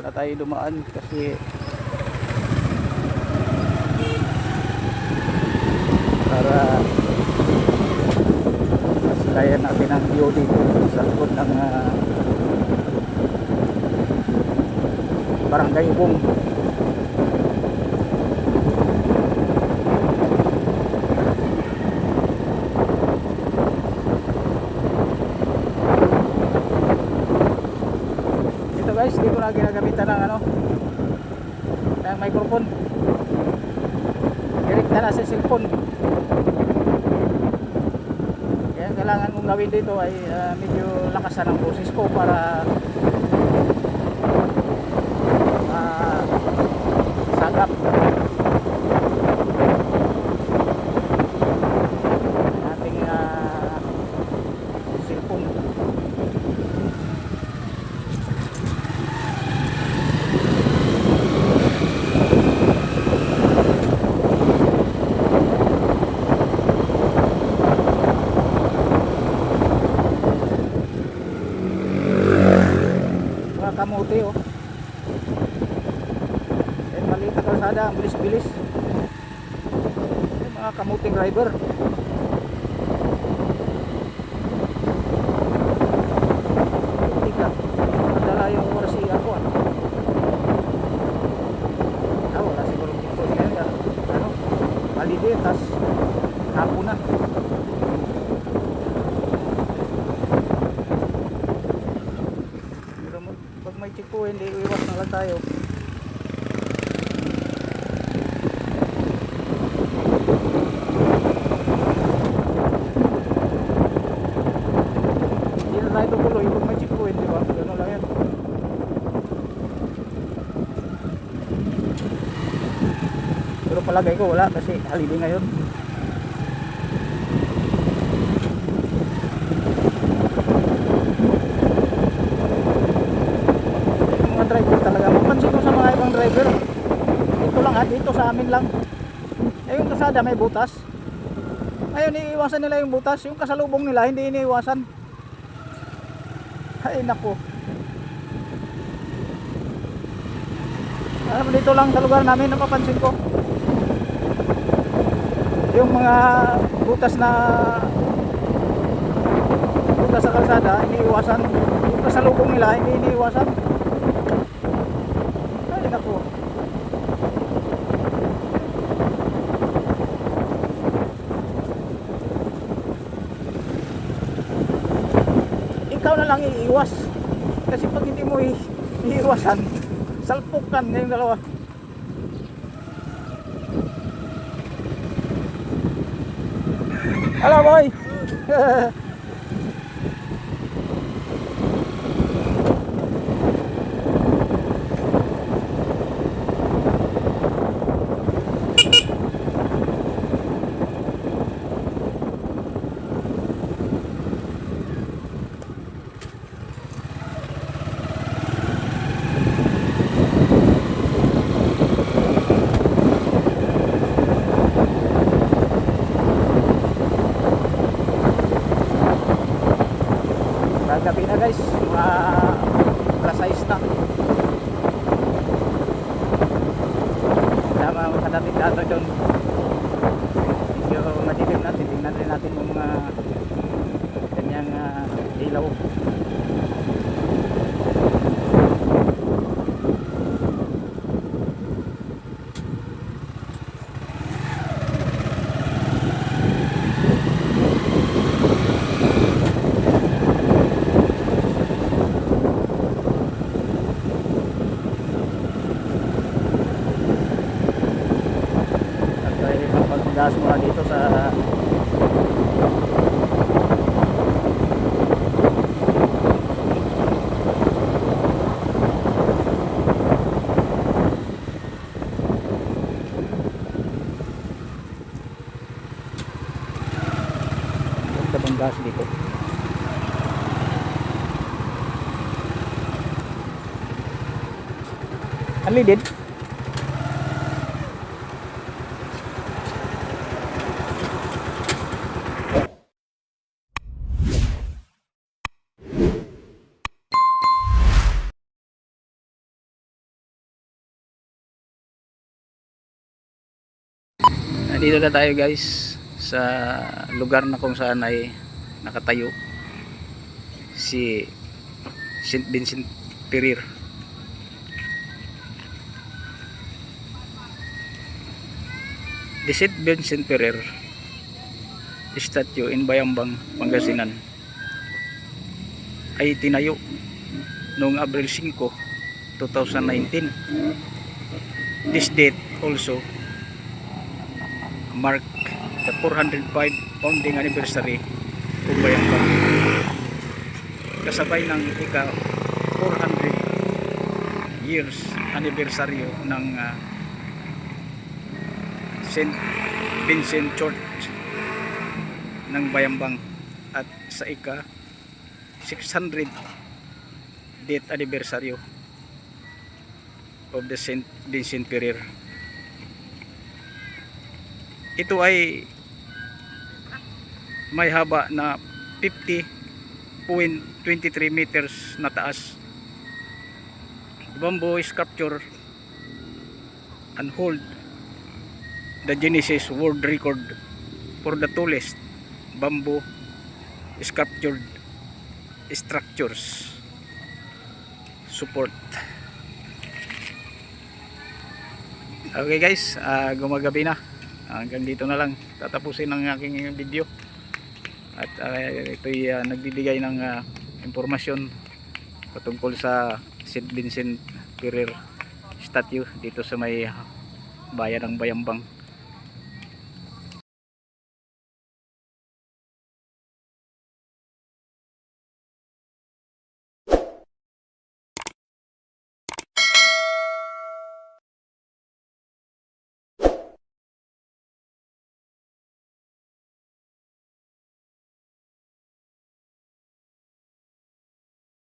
na tayo dumaan kasi para kaya natin ang view dito sa likod ng Barangay Ubong. Ito guys, dito na ginagamitan ng ng microphone. Direkta na sa cellphone. Kaya kailangan kong gawin dito ay medyo lakasan ang boses ko para sagap ating cellphone. Mga kamote oh. Maliit na kalsada, ang bilis-bilis. Mga kamuting driver. Tika, madala yung oras ako wala siguro dito ngayon. Holiday, tas hapon na. Pero pag may checkpoint, iwas na lang tayo. Tayo tuloy pag may checkpoint, di ba? Gano'n lang yan. Pero palagay ko wala kasi holiday ngayon. Yung mga driver talaga, mapansin ko sa mga ibang driver, dito lang dito sa amin lang. Yung kasada may butas. Ngayon iiwasan nila yung butas. Yung kasalubong nila hindi iniiwasan. Ay nako. Dito lang sa lugar namin napapansin ko. Yung mga butas sa kalsada iniiwasan. Yung kasalubong nila hindi iniiwasan. Ay nako. Ikaw na lang iiwas kasi pag hindi mo iiwasan salpukan ngayong dalawa. Hello boy. Gabi na guys, mga alas 6 na. Tama makadating dato doon. Medyo madilim natin, tingnan rin natin yung mga kanyang ilaw. Gas mula dito sa tabang gas dito. Unleaded. Nandito na tayo guys sa lugar na kung saan ay nakatayo si St. Vincent Ferrer. The St. Vincent Ferrer statue in Bayambang, Pangasinan ay tinayo noong Abril 5, 2019. This date also mark the 405 founding anniversary of Bayambang, kasabay ng ika 400 years anniversary ng St. Vincent Church ng Bayambang at sa ika 600 date anniversary of the St. Vincent Ferrer. Ito ay may haba na 50.23 meters na taas. Bamboo sculpture and hold the Guinness World Record for the tallest bamboo sculptured structures support. Okay guys, gumagabi na. Hanggang dito na lang tatapusin ang aking video. At ito'y nagbibigay ng impormasyon patungkol sa St. Vincent Ferrer statue dito sa may bayan ng Bayambang.